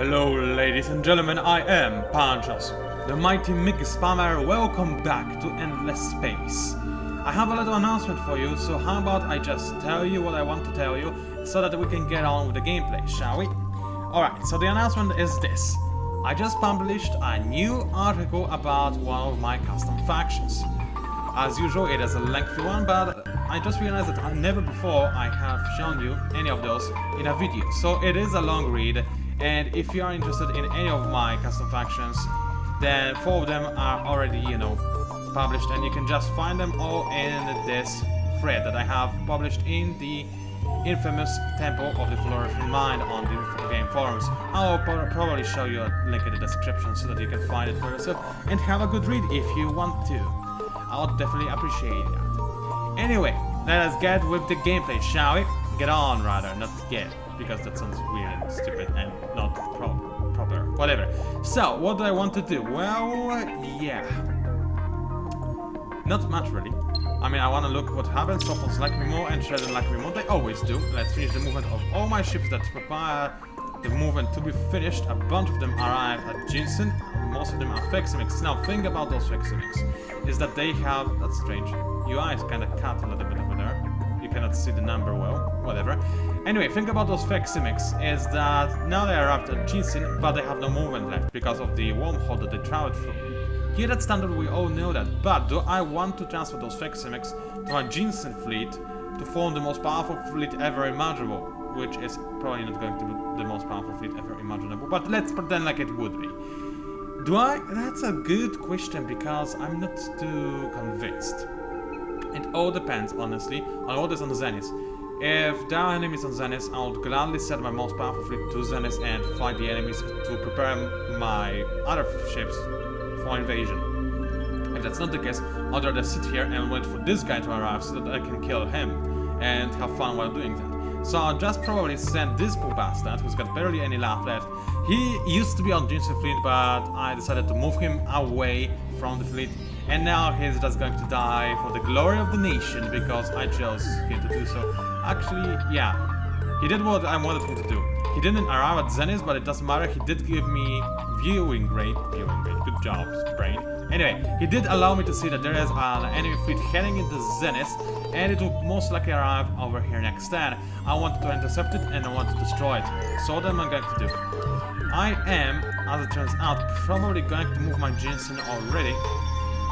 Hello ladies and gentlemen, I am PANCZASU, the mighty Mig Spammer. Welcome back to Endless Space. I have a little announcement for you, so how about I just tell you what I want to tell you, so that we can get on with the gameplay, shall we? Alright, so the announcement is this. I just published a new article about one of my custom factions. As usual, it is a lengthy one, but I just realized that never before I have shown you any of those in a video. So it is a long read, and if you are interested in any of my custom factions, then 4 of them are already, published, and you can just find them all in this thread that I have published in the infamous Temple of the Flourishing Mind on the game forums. I'll probably show you a link in the description so that you can find it for yourself and have a good read if you want to. I'll definitely appreciate that. Anyway, let us get with the gameplay, shall we? Get on, rather, not get, because that sounds weird and stupid and not proper. Whatever. So, what do I want to do? Well, yeah. Not much, really. I mean, I want to look what happens. Sophons like me more and Shredder like me more. They always do. Let's finish the movement of all my ships that require the movement to be finished. A bunch of them arrive at Jinsen. Most of them are Feximics. Now, think about those Feximics. Is that they have... That's strange. UI is kind of cut a little bit over there. You cannot see the number well. Whatever. Anyway, think about those Feximics. Is that now they arrived at Jinsen, but they have no movement left because of the wormhole that they traveled through. Here at standard we all know that, but do I want to transfer those Feximics to a Jinsen fleet to form the most powerful fleet ever imaginable? Which is probably not going to be the most powerful fleet ever imaginable, but let's pretend like it would be. Do I? That's a good question, because I'm not too convinced. It all depends, honestly, on what is on Zenith. If there are enemies on Zenith, I would gladly set my most powerful fleet to Zenith and fight the enemies to prepare my other ships for invasion. If that's not the case, I'd rather sit here and wait for this guy to arrive so that I can kill him and have fun while doing that. So I'll just probably send this poor bastard, who's got barely any life left. He used to be on Jinsen fleet, but I decided to move him away from the fleet, and now he's just going to die for the glory of the nation because I chose him to do so. Actually, yeah, he did what I wanted him to do. He didn't arrive at Zenith, but it doesn't matter. He did give me viewing grade. Good job, brain. Anyway, he did allow me to see that there is an enemy fleet heading into Zenith, and it will most likely arrive over here next turn. I wanted to intercept it and I want to destroy it. So what am I going to do? I am, as it turns out, probably going to move my Jinsen already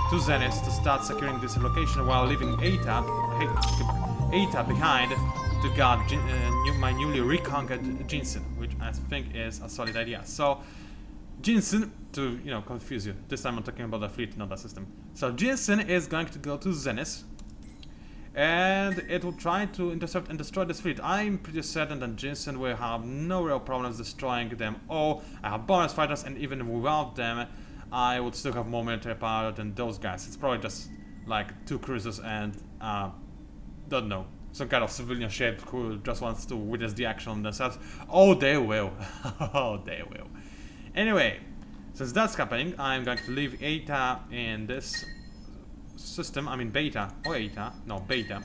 to Zenith to start securing this location while leaving Eta behind to guard my newly reconquered Jinsen, which I think is a solid idea. So, Jinsen, to confuse you, this time I'm talking about the fleet, not the system. So Jinsen is going to go to Zenith, and it will try to intercept and destroy this fleet. I'm pretty certain that Jinsen will have no real problems destroying them all. I have bonus fighters, and even without them, I would still have more military power than those guys. It's probably just like 2 cruisers and, don't know, some kind of civilian shape who just wants to witness the action themselves. Oh, they will. Oh, they will. Anyway, since that's happening, I'm going to leave Eta in this system. I mean Beta, or Eta, no, Beta.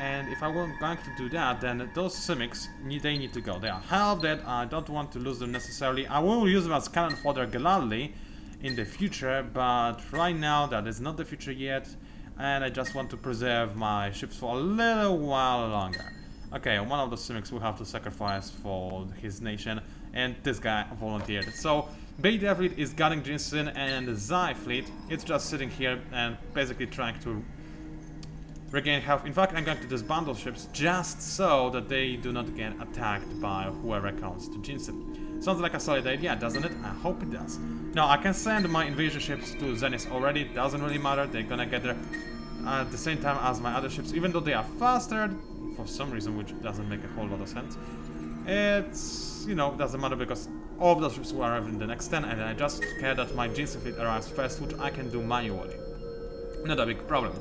And if I were going to do that, then those Simics, they need to go. They are half dead. I don't want to lose them necessarily. I will use them as cannon fodder gladly in the future, but right now that is not the future yet, and I just want to preserve my ships for a little while longer. Okay, one of the Simics will have to sacrifice for his nation, and this guy volunteered. So, Beta fleet is guarding Jinsen, and the Zai fleet, it's just sitting here and basically trying to regain health. In fact, I'm going to disband those ships just so that they do not get attacked by whoever comes to Jinsen. Sounds like a solid idea, doesn't it? I hope it does. Now, I can send my invasion ships to Zenith already. Doesn't really matter. They're gonna get there at the same time as my other ships, even though they are faster for some reason, which doesn't make a whole lot of sense. It's, doesn't matter because all of those ships will arrive in the next turn, and I just care that my Jinsen fleet arrives first, which I can do manually. Not a big problem.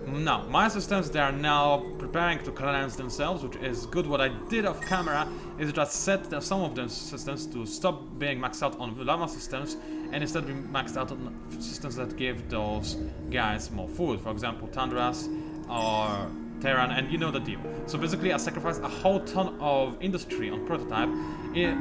Now, my systems, they are now preparing to cleanse themselves, which is good. What I did off camera is just set some of those systems to stop being maxed out on lava systems and instead be maxed out on systems that give those guys more food. For example, Tundras or Terran, and you know the deal. So basically I sacrifice a whole ton of industry on prototype,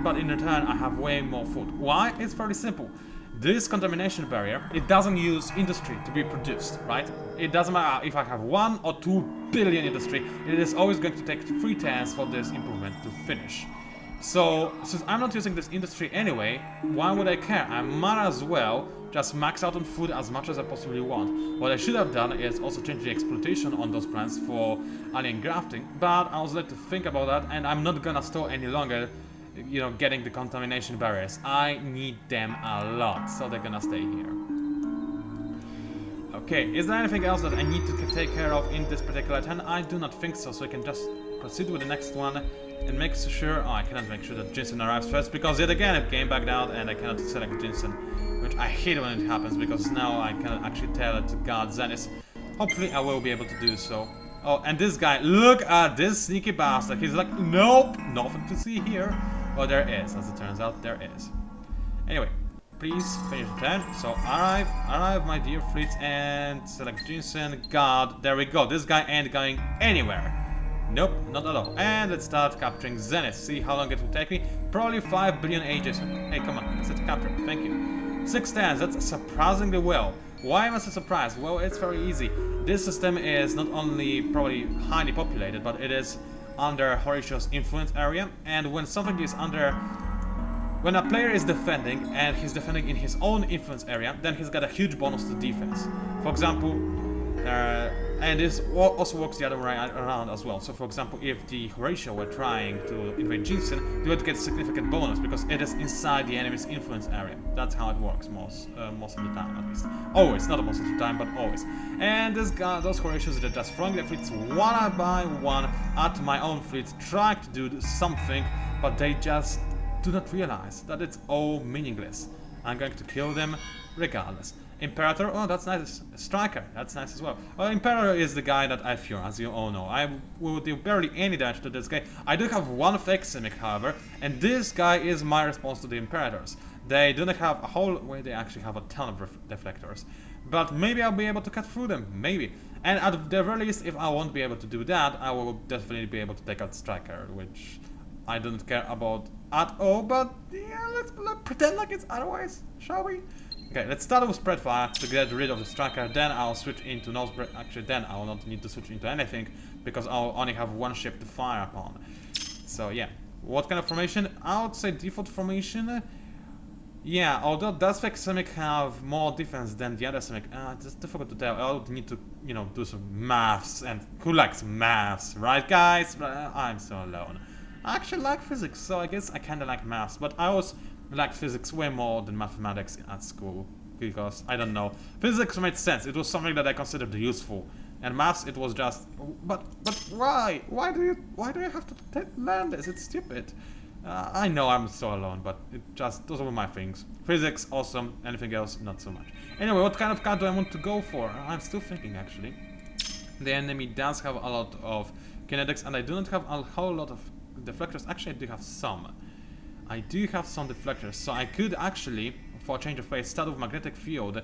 but in return I have way more food. Why? It's very simple. This contamination barrier, it doesn't use industry to be produced, right? It doesn't matter if I have 1 or 2 billion industry, it is always going to take 3 turns for this improvement to finish. So, since I'm not using this industry anyway, why would I care? I might as well just max out on food as much as I possibly want. What I should have done is also change the exploitation on those plants for alien grafting, but I was led to think about that, and I'm not gonna store any longer, you know, getting the contamination barriers. I need them a lot, so they're gonna stay here. Okay, is there anything else that I need to take care of in this particular turn? I do not think so, so I can just proceed with the next one and make sure... Oh, I cannot make sure that Jinsen arrives first, because yet again it came back down and I cannot select Jinsen, which I hate when it happens, because now I cannot actually tell it to guard Zenith. Hopefully I will be able to do so. Oh, and this guy, look at this sneaky bastard. He's like, nope, nothing to see here. Well, there is, as it turns out, there is. Anyway, please finish the turn. So arrive, my dear fleet, and select Jinsen, guard. There we go. This guy ain't going anywhere. Nope, not at all. And let's start capturing Zenith. See how long it will take me. Probably 5 billion ages. Hey, come on, let's capture. Thank you. 6 turns. That's surprisingly well. Why am I so surprised? Well, it's very easy. This system is not only probably highly populated, but it is under Horatio's influence area, and when something is under... When a player is defending, and he's defending in his own influence area, then he's got a huge bonus to defense. For example, and this also works the other way around as well. So for example, if the Horatio were trying to invade Jinsen, they would get a significant bonus because it is inside the enemy's influence area. That's how it works most of the time, at least. Always, not most of the time, but always. And those Horatios are just throwing their fleets one by one at my own fleet, trying to do something, but they just do not realize that it's all meaningless. I'm going to kill them regardless. Imperator, oh that's nice. Striker, that's nice as well. Well, Imperator is the guy that I fear, as you all know. I will do barely any damage to this guy. I do have one fake Simic, however, and this guy is my response to the Imperators. They do not have a whole... Well, they actually have a ton of deflectors. But maybe I'll be able to cut through them, maybe. And at the very least, if I won't be able to do that, I will definitely be able to take out Striker, which I don't care about at all, but yeah, let's pretend like it's otherwise, shall we? Okay, let's start with spread fire to get rid of the Striker, then I'll switch into nosebreak. Actually, then I will not need to switch into anything, because I'll only have one ship to fire upon. So yeah, what kind of formation? I would say default formation. Yeah, although does fake Simic have more defense than the other Simic? It's difficult to tell. I would need to, you know, do some maths, and who likes maths, right guys? I'm so alone. I actually like physics, so I guess I kinda like maths, but I always liked physics way more than mathematics at school, because, I don't know, physics made sense, it was something that I considered useful, and maths, it was just, but why? Why do you have to learn this? It's stupid. I know I'm so alone, but it just, those were my things. Physics, awesome, anything else, not so much. Anyway, what kind of card do I want to go for? I'm still thinking, actually. The enemy does have a lot of kinetics, and I do not have a whole lot of deflectors. Actually, I do have some. I do have some deflectors, so I could actually, for a change of pace, start with magnetic field.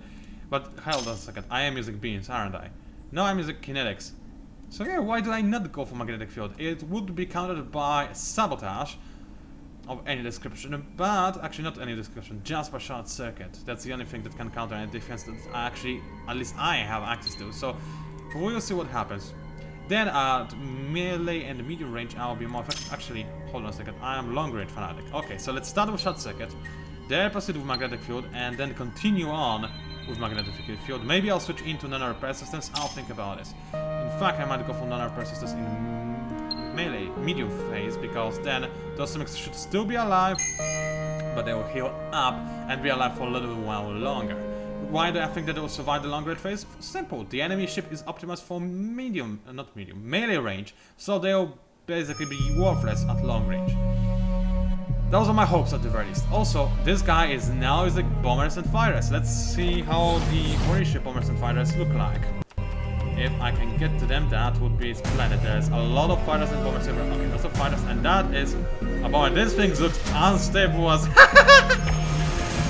But hold on a second, I am using beams, aren't I? No, I'm using kinetics. So yeah, why do I not go for magnetic field? It would be countered by sabotage of any description, but actually not any description, just by short circuit. That's the only thing that can counter any defense that I actually, at least I have access to. So we'll see what happens. Then at melee and medium range, I'll be more effective. Actually, hold on a second, I am long range fanatic. Okay, so let's start with short circuit, then proceed with magnetic field, and then continue on with magnetic field. Maybe I'll switch into non-repair systems. I'll think about this. In fact, I might go for non-repair systems in melee, medium phase, because then those Simics should still be alive, but they will heal up and be alive for a little while longer. Why do I think that they will survive the long range phase? Simple. The enemy ship is optimized for melee range, so they'll basically be worthless at long range. Those are my hopes at the very least. Also, this guy is now using bombers and fighters. Let's see how the Horatio bombers and fighters look like. If I can get to them, that would be splendid. There's a lot of fighters and bombers here. Okay, lots of fighters, and that is a bomber. This thing looks unstable as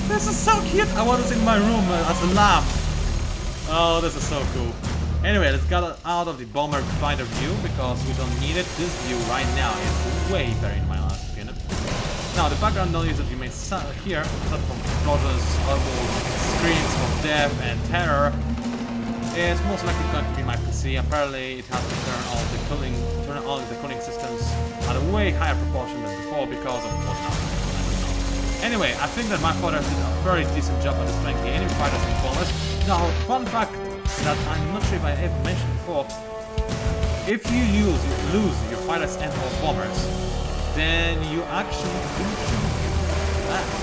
This is so cute! I want this in my room as a lamp. Oh, this is so cool. Anyway, let's get out of the bomber fighter view because we don't need it. This view right now is way better in my honest opinion. Now, the background noise that you may hear, aside from explosions, almost screams of death and terror, is most likely going to be my PC. Apparently, it has to turn on the cooling systems at a way higher proportion than before because of what now. Anyway, I think that my fighters did a very decent job at destroying the enemy fighters and bombers. Now, fun fact that I'm not sure if I ever mentioned before, if you lose your fighters and or bombers, then you actually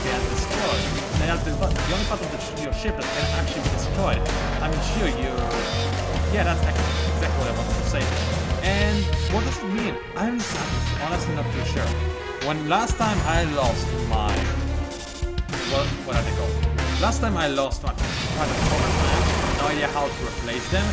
get destroyed. They are the only part of your ship that can actually be destroyed. I'm sure you... Yeah, that's exactly what I wanted to say. And what does it mean? I'm honestly not too sure. When last time I lost my... What are they called? Last time I lost my bombers, I have no idea how to replace them.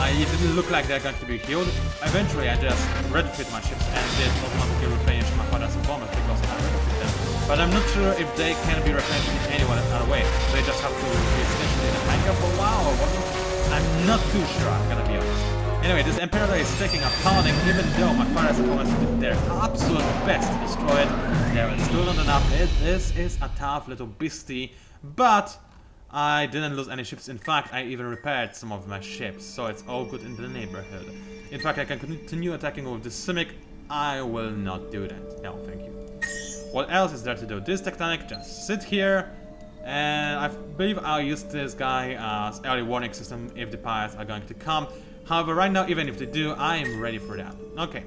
It didn't look like they're going to be healed. Eventually I just retrofit my ships and did automatically replenish my fighters and bombers because I retrofit them. But I'm not sure if they can be replenished in any other way. They just have to be stationed in a hangar for a while or what? I'm not too sure, I'm gonna be honest. Anyway, this Imperator is taking a pounding even though my fighters and bombers did their absolute best to destroy it. There is still not enough. This is a tough little beastie, but I didn't lose any ships. In fact, I even repaired some of my ships, so it's all good in the neighborhood. In fact, I can continue attacking with the Simic. I will not do that. No, thank you. What else is there to do? This Tectonic, just sit here, and I believe I'll use this guy as early warning system if the pirates are going to come. However, right now, even if they do, I am ready for that. Okay.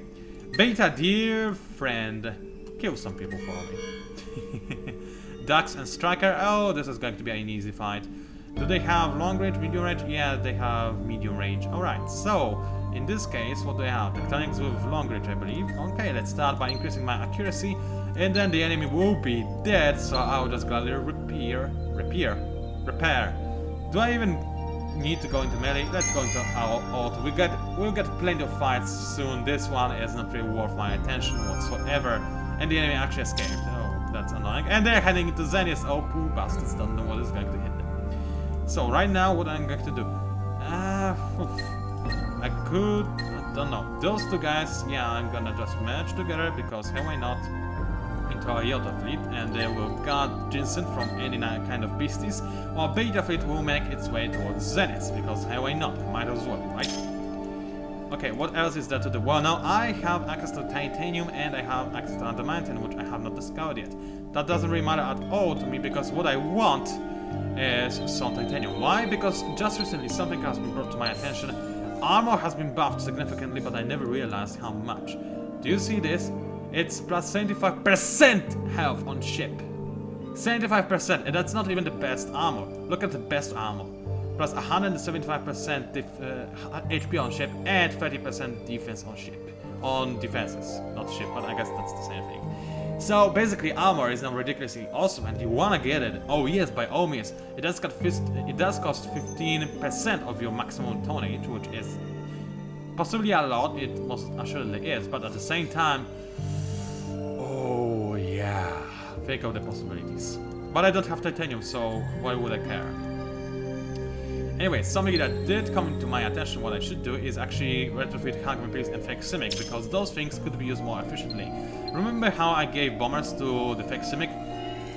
Beta, dear friend, kill some people for me. Ducks and Striker. Oh, this is going to be an easy fight. Do they have long range, medium range? Yeah, they have medium range. Alright, so in this case, what do I have? Tectonics with long range, I believe. Okay, let's start by increasing my accuracy, and then the enemy will be dead, so I'll just gladly repair. Do I even need to go into melee? Let's go into our auto. We'll get plenty of fights soon. This one is not really worth my attention whatsoever, and the enemy actually escaped. That's annoying. And they're heading into Zenith. Oh, poor bastards don't know what is going to hit them. So right now, what I'm going to do? I don't know. Those two guys, yeah, I'm gonna just merge together because hey, why not? Into our Iota fleet, and they will guard Jensen from any kind of beasties, while Beta fleet will make its way towards Zenith because hey, why not? Might as well, right? Okay, what else is there to do? Well, now I have access to titanium and I have access to Automaton, which I have not discovered yet. That doesn't really matter at all to me because what I want is some titanium. Why? Because just recently something has been brought to my attention. Armor has been buffed significantly, but I never realized how much. Do you see this? It's plus 75% health on ship. 75%, and that's not even the best armor. Look at the best armor. Plus 175% HP on ship and 30% defense on ship. On defenses, not ship, but I guess that's the same thing. So basically, armor is now ridiculously awesome, and you wanna get it. Oh yes, by all means. It does cost 15% of your maximum tonnage, which is possibly a lot. It most assuredly is, but at the same time, oh yeah, think of the possibilities. But I don't have titanium, so why would I care? Anyway, something that did come into my attention, what I should do is actually retrofit Hungry Priest and Fake Simic, because those things could be used more efficiently. Remember how I gave bombers to the Fake Simic?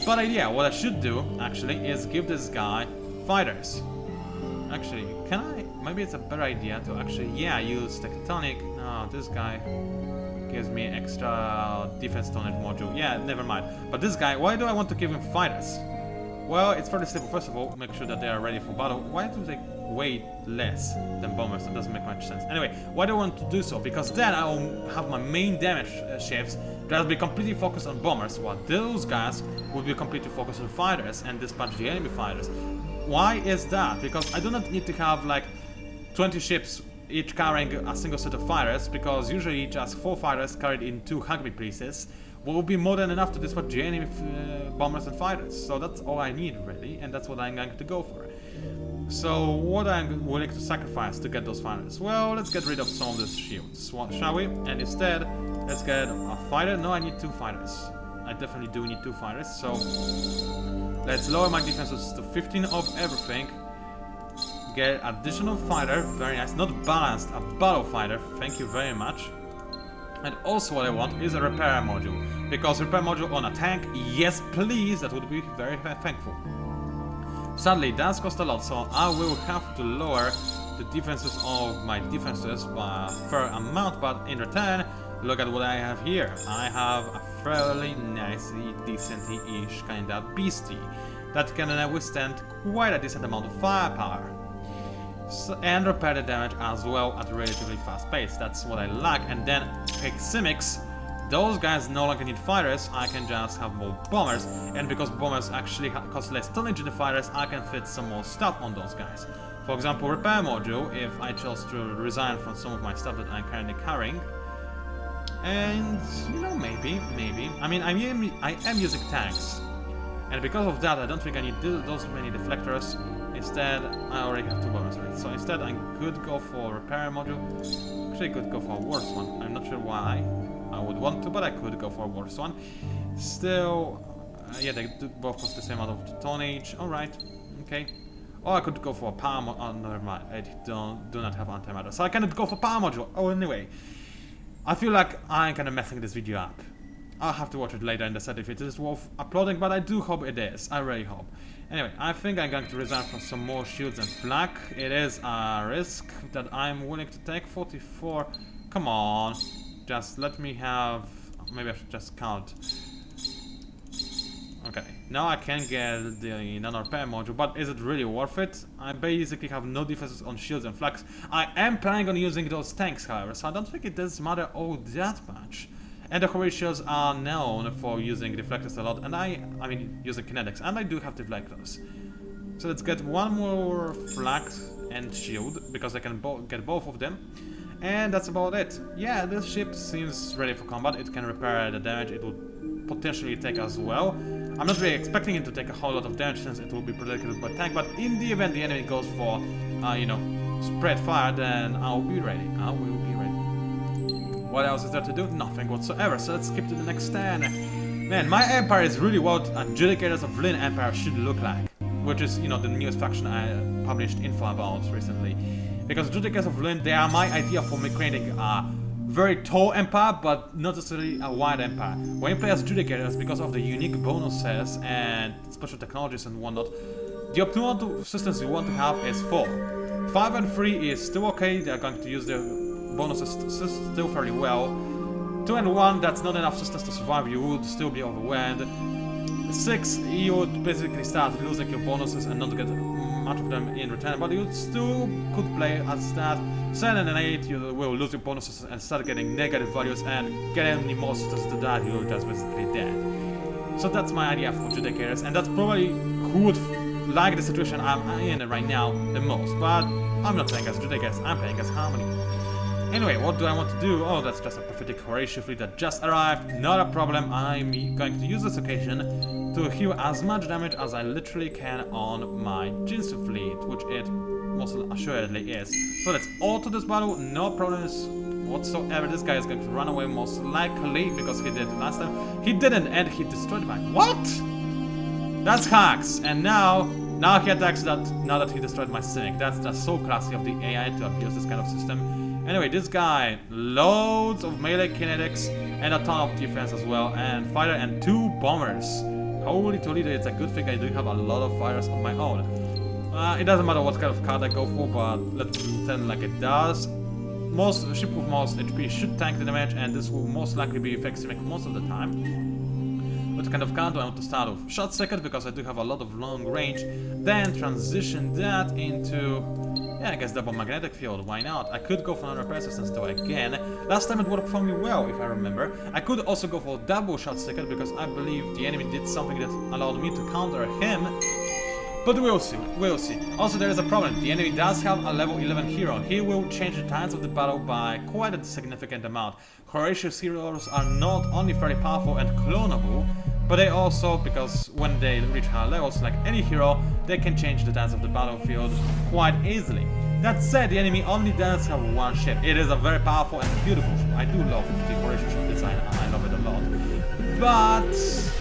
Bad idea. What I should do, actually, is give this guy fighters. Actually, can I? Maybe it's a better idea to actually, yeah, use Tectonic. No, this guy gives me extra defense tonnage module. Yeah, never mind. But this guy, why do I want to give him fighters? Well, it's fairly simple. First of all, make sure that they are ready for battle. Why do they weigh less than bombers? That doesn't make much sense. Anyway, why do I want to do so? Because then I will have my main damage ships that will be completely focused on bombers, while those guys will be completely focused on fighters and dispatch the enemy fighters. Why is that? Because I do not need to have like 20 ships each carrying a single set of fighters, because usually just 4 fighters carried in 2 Hungry Priests will be more than enough to dispatch the enemy bombers and fighters. So that's all I need really, and that's what I'm going to go for. So what I'm willing to sacrifice to get those fighters? Well, let's get rid of some of these shields, shall we? And instead, let's get a fighter. No, I need 2 fighters. I definitely do need 2 fighters. So let's lower my defenses to 15 of everything. get additional fighter, very nice, not balanced, a battle fighter, thank you very much. And also what I want is a repair module, because repair module on a tank, yes please, that would be very thankful. Sadly, it does cost a lot, so I will have to lower the defenses of my defenses by a fair amount, but in return, look at what I have here. I have a fairly nicely, decently-ish kind of beastie that can withstand quite a decent amount of firepower. So, and repair the damage as well at a relatively fast pace. That's what I like. And then pick Simics. Those guys no longer need fighters, I can just have more bombers, and because bombers actually cost less tonnage than fighters, I can fit some more stuff on those guys. For example, repair module, if I chose to resign from some of my stuff that I'm currently carrying. And, you know, maybe. I mean, I am using tanks. And because of that, I don't think I need those many deflectors. Instead, I already have 2 bombers, right? So instead, I could go for repair module. Actually, I could go for a worse one. I'm not sure why I would want to, but I could go for a worse one. Still, yeah, they both cost the same amount of tonnage. Alright, okay. Or I could go for a power module. Oh, never mind. I do not have antimatter. So I cannot go for power module. Oh, anyway. I feel like I'm kind of messing this video up. I'll have to watch it later and decide if it is worth uploading, but I do hope it is. I really hope. Anyway, I think I'm going to resign from some more shields and flak. It is a risk that I'm willing to take. 44. Come on. Just let me have... Maybe I should just count. Okay. Now I can get the non-repair module, but is it really worth it? I basically have no defenses on shields and flaks. I am planning on using those tanks, however, so I don't think it does matter all that much. And the Horatios are known for using deflectors a lot, and I mean, using kinetics, and I do have deflectors. So let's get one more flak and shield, because I can get both of them. And that's about it. Yeah, this ship seems ready for combat. It can repair the damage it would potentially take as well. I'm not really expecting it to take a whole lot of damage since it will be protected by tank, but in the event the enemy goes for, you know, spread fire, then I'll be ready. I will be ready. What else is there to do? Nothing whatsoever, so let's skip to the next turn. Man, my empire is really what a Judicators of Lyn empire should look like. Which is, you know, the newest faction I published info about recently. Because Judicators of Lyn, they are my idea for me creating a very tall empire, but not necessarily a wide empire. When you play as Judicators, because of the unique bonuses and special technologies and whatnot, the optimal systems you want to have is 4. 5 and 3 is still okay, they are going to use their bonuses still fairly well. 2 and 1, that's not enough systems to survive, you would still be overwhelmed. 6, you would basically start losing your bonuses and not get much of them in return, but you still could play as that. 7 and 8, you will lose your bonuses and start getting negative values, and get any more systems to that, you're just basically dead. So that's my idea for Judicators, and that's probably who would like the situation I'm in right now the most. But I'm not playing as Judicators, I'm playing as Harmony. Anyway, what do I want to do? Oh, that's just a pathetic Horatio fleet that just arrived. Not a problem, I'm going to use this occasion to heal as much damage as I literally can on my Jinsu fleet, which it most assuredly is. So let's auto this battle, no problems whatsoever. This guy is going to run away most likely, because he did last time. He didn't, and he destroyed my... What? That's hacks! And now he attacks that, now that he destroyed my Cynic. That's just so classy of the AI to abuse this kind of system. Anyway, this guy, loads of melee kinetics and a ton of defense as well, and fighter and 2 bombers. Holy Toledo, it's a good thing I do have a lot of fighters on my own. It doesn't matter what kind of card I go for, but let's pretend like it does. Most ship with most HP should tank the damage, and this will most likely be effective most of the time. What kind of card do I want to start with? Shot second, because I do have a lot of long range. Then transition that into... yeah, I guess double magnetic field, why not? I could go for another repair systems though again. Last time it worked for me well, if I remember. I could also go for double shot second, because I believe the enemy did something that allowed me to counter him. But we'll see, we'll see. Also, there is a problem. The enemy does have a level 11 hero. He will change the tides of the battle by quite a significant amount. Horatio's heroes are not only very powerful and clonable, but they also, because when they reach higher levels, like any hero, they can change the tides of the battlefield quite easily. That said, the enemy only does have 1 ship. It is a very powerful and beautiful ship. I do love the Horatio ship design, I love it a lot. But,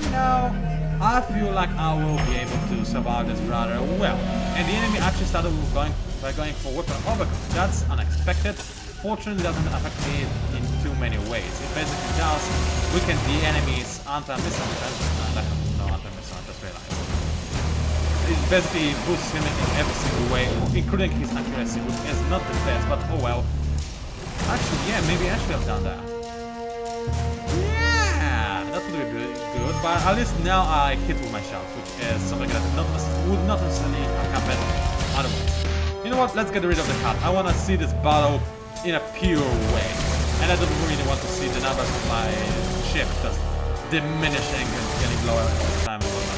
you know, I feel like I will be able to survive this rather well. And the enemy actually started going for weapon overcoat. That's unexpected. Fortunately, doesn't affect me in too many ways. It basically does weaken the enemy's anti-missile defense. No anti-missile, I just realized. It basically boosts him in every single way, including his accuracy, which is not the best, but oh well. Actually, yeah, maybe I should have done that. Yeah, that would be good, but at least now I hit with my shot, which is something that would not necessarily have happened otherwise. You know what, let's get rid of the cut. I want to see this battle in a pure way. And I don't really want to see the numbers of my ship just diminishing and getting lower all the time and whatnot.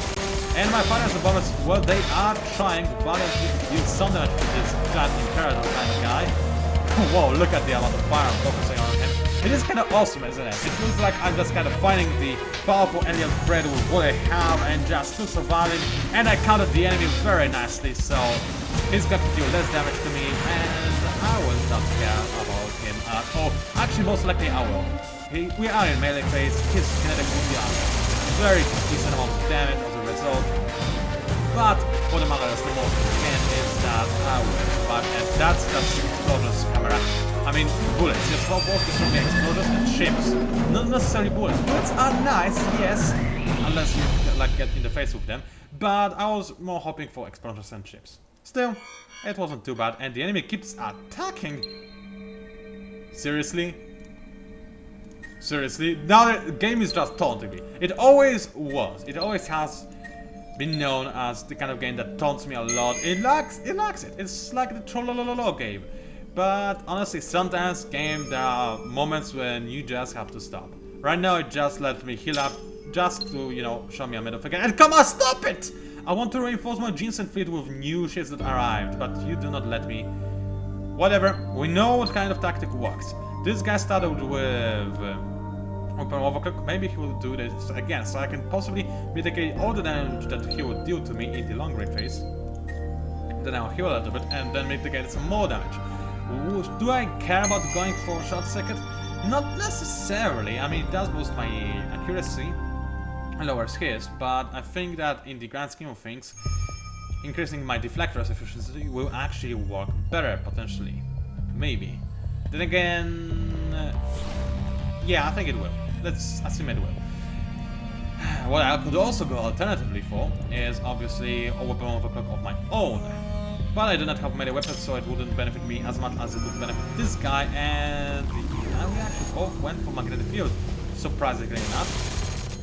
And my fighters and bombers, well, they are trying valiantly to deal some damage to this giant Imperator kind of guy. Whoa, look at the amount of fire I'm focusing on him. It is kind of awesome, isn't it? It feels like I'm just kind of finding the powerful alien threat with what I have and just still surviving. And I countered the enemy very nicely, so he's going to deal less damage to me, and I will not care about him at all. Actually, most likely I will. We are in melee phase, his kinetic will be a very decent amount of damage as a result. But what matters the most again is that I will survive, and that's just explosions camera. I mean, bullets. Just focus on the explosions and ships. Not necessarily bullets. Bullets are nice, yes, unless you like get in the face with them. But I was more hoping for explosions and ships. Still, it wasn't too bad, and the enemy keeps attacking. Seriously? Seriously? Now the game is just taunting me. It always was. It always has been known as the kind of game that taunts me a lot. It lacks it. It's like the trollolololo game. But honestly, sometimes game there are moments when you just have to stop. Right now it just lets me heal up just to, you know, show me a middle finger. And come on, stop it! I want to reinforce my Ginseng fleet with new ships that arrived, but you do not let me. Whatever, we know what kind of tactic works. This guy started with open overclock. Maybe he will do this again, so I can possibly mitigate all the damage that he would deal to me in the long range phase. Then I'll heal a little bit and then mitigate some more damage. Do I care about going for short circuit? Not necessarily. I mean, it does boost my accuracy and lowers his, but I think that in the grand scheme of things, increasing my deflector's efficiency will actually work better, potentially. Maybe. Then again, yeah, I think it will. Let's assume it will. What I could also go alternatively for is obviously a weapon overclock of my own. But I do not have many weapons, so it wouldn't benefit me as much as it would benefit this guy, and we actually both went for magnetic field, surprisingly enough.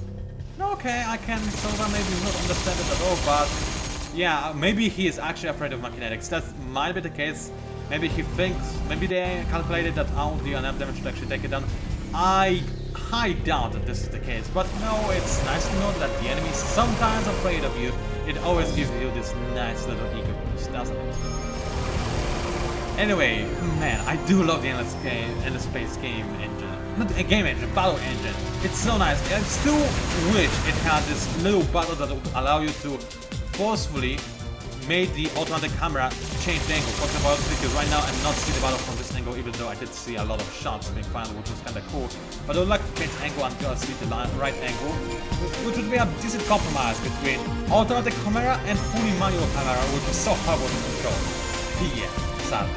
Okay, I can sort of maybe not understand it at all, but yeah, maybe he is actually afraid of my kinetics. That might be the case. Maybe he thinks, maybe they calculated that I will do enough damage to actually take it down. I doubt that this is the case, but no, it's nice to know that the enemy is sometimes afraid of you. It always gives you this nice little ego boost, doesn't it? Anyway, man, I do love the endless space game engine. Not a game engine, battle engine. It's so nice. I still wish it had this little battle that would allow you to forcefully make the automatic camera change the angle. For example, because right now I'm not seeing the battle from this angle, even though I did see a lot of shots being fired, which was kind of cool. But I would like to change the angle until I see the right angle, which would be a decent compromise between automatic camera and fully manual camera, which is so hard to control. Yeah, sadly.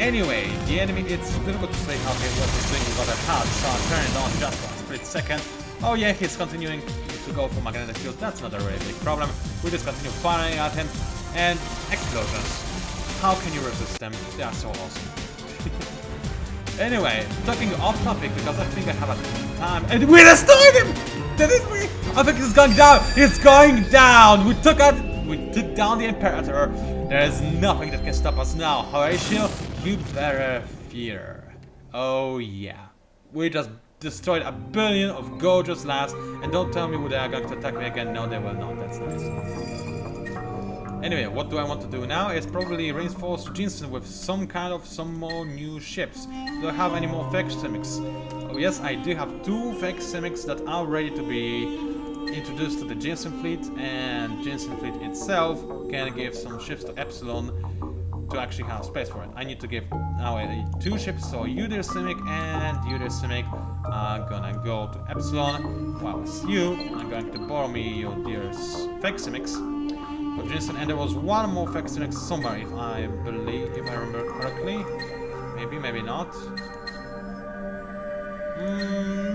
Anyway, the enemy, it's difficult to say how he was doing with other cards, so I'll turn it on just for a split second. Oh yeah, he's continuing to go for magnetic field. That's not a really big problem. We just continue firing at him. And explosions. How can you resist them? They are so awesome. Anyway, talking off topic, because I think I have a time. And we destroyed him! Didn't we? I think it's going down! It's going down! We took down the Imperator. There is nothing that can stop us now. Horatio, you better fear. Oh yeah. We just destroyed a billion of gorgeous labs, and don't tell me they are going to attack me again. No, they will not. That's nice. Anyway, what do I want to do now is probably reinforce Ginseng with some more new ships. Do I have any more facsimix? Oh yes, I do have 2 facsimix that are ready to be introduced to the Ginseng fleet, and Ginseng fleet itself can give some ships to Epsilon to actually have space for it. I need to give away 2 ships, so you dear Simic and you dear Simic are gonna go to Epsilon, whilst you are going to borrow me your dear fake Simics for Jinsen, and there was one more fake Simic somewhere, if I remember correctly. Maybe, maybe not.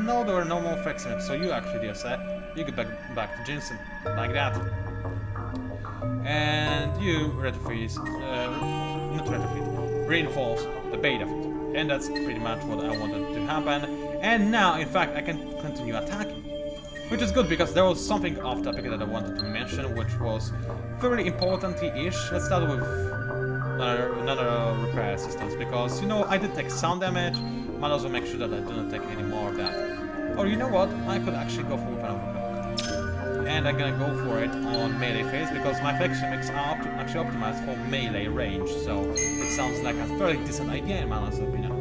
No, there were no more fake Simics, so you actually, dear sir, you get back to Jinsen, like that. And you reinforce the beta fleet. And that's pretty much what I wanted to happen. And now, in fact, I can continue attacking. Which is good, because there was something off topic that I wanted to mention, which was very important-ish. Let's start with another repair systems, because, you know, I did take sound damage. Might also make sure that I do not take any more of that. Or you know what? I could actually go for Weapon Overclock. And I'm gonna go for it on melee phase, because my fake Simics are actually optimized for melee range, so it sounds like a fairly decent idea in my honest opinion.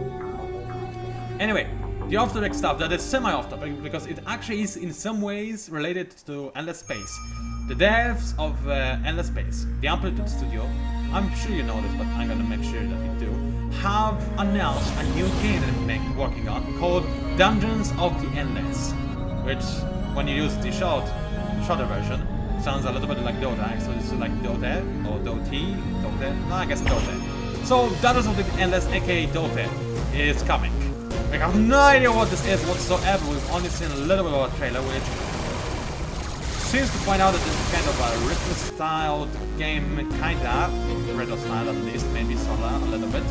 Anyway, the off-topic stuff that is semi-off-topic, because it actually is in some ways related to Endless Space. The devs of Endless Space, the Amplitude Studio, I'm sure you know this, but I'm gonna make sure that you do, have announced a new game that they're working on called Dungeons of the Endless, which, when you use the shorter version, sounds a little bit like Dota, so this is like Dota, or Dota, no, I guess Dota. So, Dungeons of the Endless, aka Dota, is coming. I have no idea what this is whatsoever, we've only seen a little bit of a trailer, which seems to point out that this is kind of a retro-styled game, kinda, retro-styled at least, maybe solar a little bit,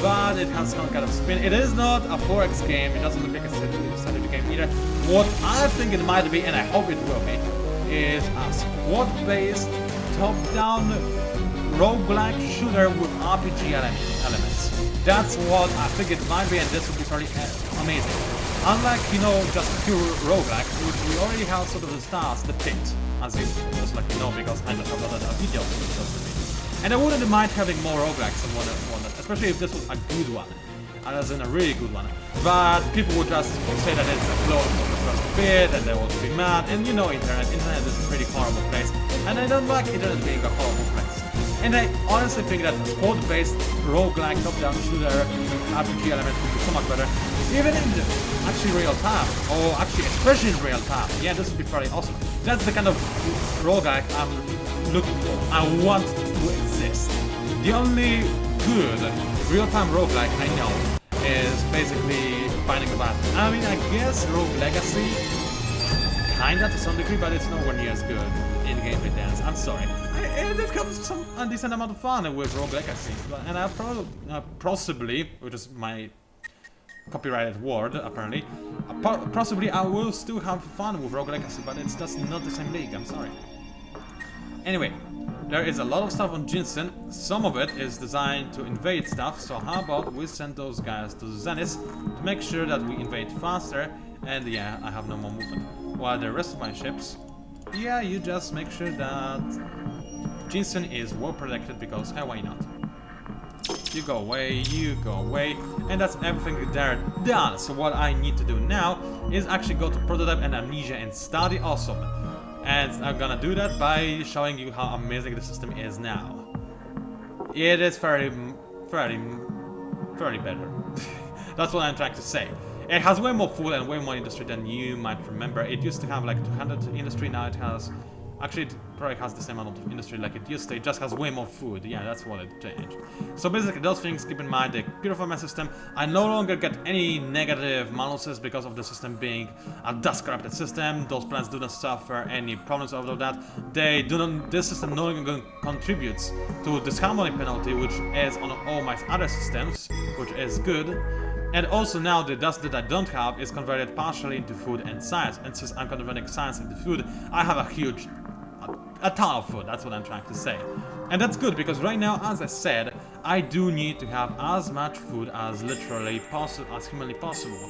but it has some kind of spin. It is not a 4X game, it doesn't look like a strategy game either. What I think it might be, and I hope it will be, is a squad-based, top-down, roguelike shooter with RPG elements. That's what I think it might be, and this would be pretty amazing. Unlike, you know, just pure roguelike, which we already have sort of the stars, the pit, as you just like you know, because I just uploaded a video of it. And I wouldn't mind having more roguelikes and one, especially if this was a good one. As in a really good one. But people would just say that it's a close of the first bit, and they would be mad. And you know internet is a pretty horrible place. And I don't like internet being a horrible place. And I honestly think that a squad-based roguelike top-down shooter RPG element would be so much better. Even in the actually real time, or actually especially in real time. Yeah, this would be pretty awesome. That's the kind of roguelike I'm looking for. I want to exist. The only good real-time roguelike I know is basically Binding of Isaac. I mean, I guess Rogue Legacy, kinda to some degree, but it's nowhere near as good in gameplay dance. I'm sorry. It did come some a decent amount of fun with Rogue Legacy, and I possibly, which is my copyrighted word apparently, possibly I will still have fun with Rogue Legacy, but it's just not the same league. I'm sorry. Anyway. There is a lot of stuff on Jinsen. Some of it is designed to invade stuff, so how about we send those guys to Zenith to make sure that we invade faster, and yeah, I have no more movement. While the rest of my ships, yeah, you just make sure that Jinsen is well protected, because hey, why not? You go away, and that's everything there done. So what I need to do now is actually go to Prototype and Amnesia and study Awesome. And I'm gonna do that by showing you how amazing the system is now. It is very better. That's what I'm trying to say. It has way more food and way more industry than you might remember. It used to have like 200 industry, now it has... Actually, it probably has the same amount of industry like it used to, it just has way more food. Yeah, that's what it changed. So basically, those things, keep in mind, they purify my system. I no longer get any negative maluses because of the system being a dust-corrupted system. Those plants do not suffer any problems out of that. They do not. This system no longer contributes to Disharmony penalty, which is on all my other systems, which is good. And also now the dust that I don't have is converted partially into food and science. And since I'm converting science into food, I have a ton of food, that's what I'm trying to say. And that's good, because right now, as I said, I do need to have as much food as literally possible, as humanly possible.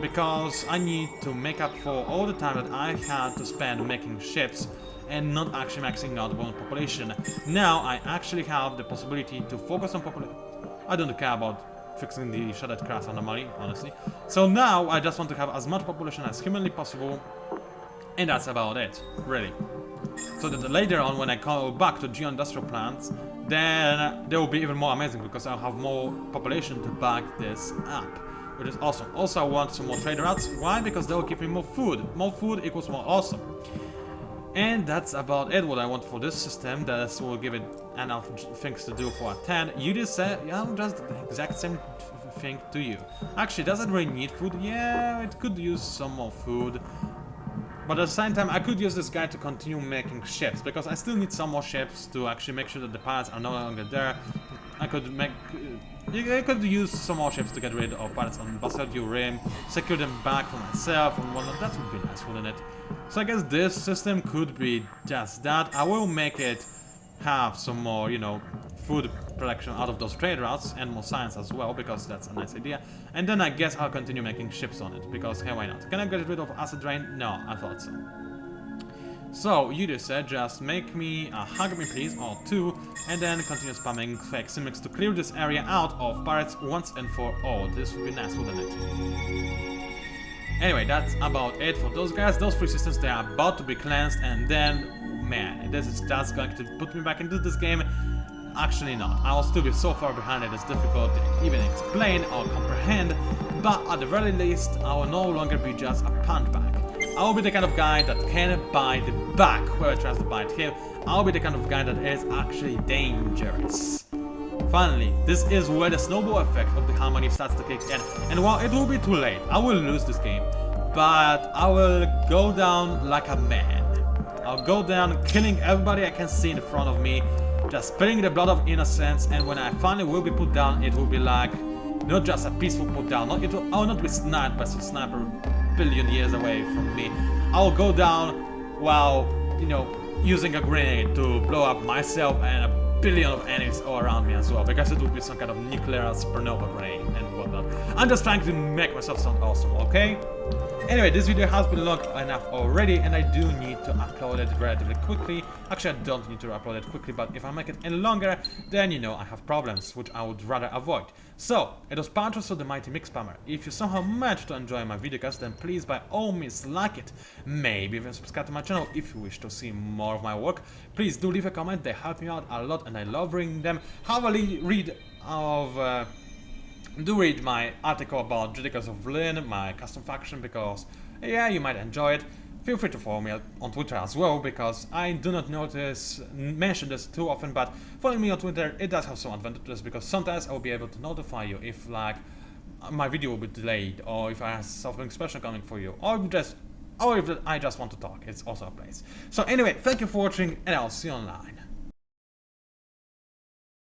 Because I need to make up for all the time that I had to spend making ships and not actually maxing out on population. Now I actually have the possibility to focus on population. I don't care about fixing the Shattered Crash anomaly, honestly. So now I just want to have as much population as humanly possible. And that's about it, really. So that later on, when I go back to geoindustrial plants, then they will be even more amazing because I'll have more population to back this up, which is awesome. Also, I want some more trader routes. Why? Because they will give me more food. More food equals more awesome. And that's about it, what I want for this system. That will give it enough things to do for a 10. You just said, yeah, just the exact same thing to you. Actually, does it really need food? Yeah, it could use some more food. But at the same time, I could use this guy to continue making ships, because I still need some more ships to actually make sure that the pirates are no longer there. I could make... I could use some more ships to get rid of pirates on Bastardio Rim, secure them back for myself and whatnot. That would be nice, wouldn't it? So I guess this system could be just that. I will make it have some more, you know, food production out of those trade routes and more science as well, because that's a nice idea. And then I guess I'll continue making ships on it, because hey, why not? Can I get rid of acid rain? No, I thought so. So you just said, just make me a hug me please, or 2, and then continue spamming fake simics to clear this area out of pirates once and for all. This would be nice, wouldn't it? Anyway, that's about it for those guys. Those 3 systems, they are about to be cleansed, and then, man, that's going to put me back into this game. Actually not. I'll still be so far behind it, it's difficult to even explain or comprehend, but at the very least, I will no longer be just a punt back. I will be the kind of guy that can bite back whoever tries to bite him. I'll be the kind of guy that is actually dangerous. Finally, this is where the snowball effect of the harmony starts to kick in. And while it will be too late, I will lose this game, but I will go down like a man. I'll go down killing everybody I can see in front of me, just spilling the blood of innocence, and when I finally will be put down, it will be like not just a peaceful put down. I will not be sniped by some sniper billion years away from me. I'll go down while, you know, using a grenade to blow up myself and a billion of enemies all around me as well, because it would be some kind of nuclear supernova grenade and whatnot. I'm just trying to make myself sound awesome, okay? Anyway, this video has been long enough already, and I do need to upload it relatively quickly. Actually, I don't need to upload it quickly, but if I make it any longer, then, you know, I have problems, which I would rather avoid. So, it was PANCZASU, the Mighty Mix Spammer. If you somehow managed to enjoy my videocast, then please by all means like it. Maybe even subscribe to my channel if you wish to see more of my work. Please do leave a comment, they help me out a lot and I love reading them. Have a read of... do read my article about Judicators of Lyn, my custom faction, because yeah, you might enjoy it. Feel free to follow me on Twitter as well, because I do not mention this too often, but following me on Twitter, it does have some advantages, because sometimes I will be able to notify you if like my video will be delayed, or if I have something special coming for you, or if I just want to talk. It's also a place. So anyway, thank you for watching, and I'll see you online.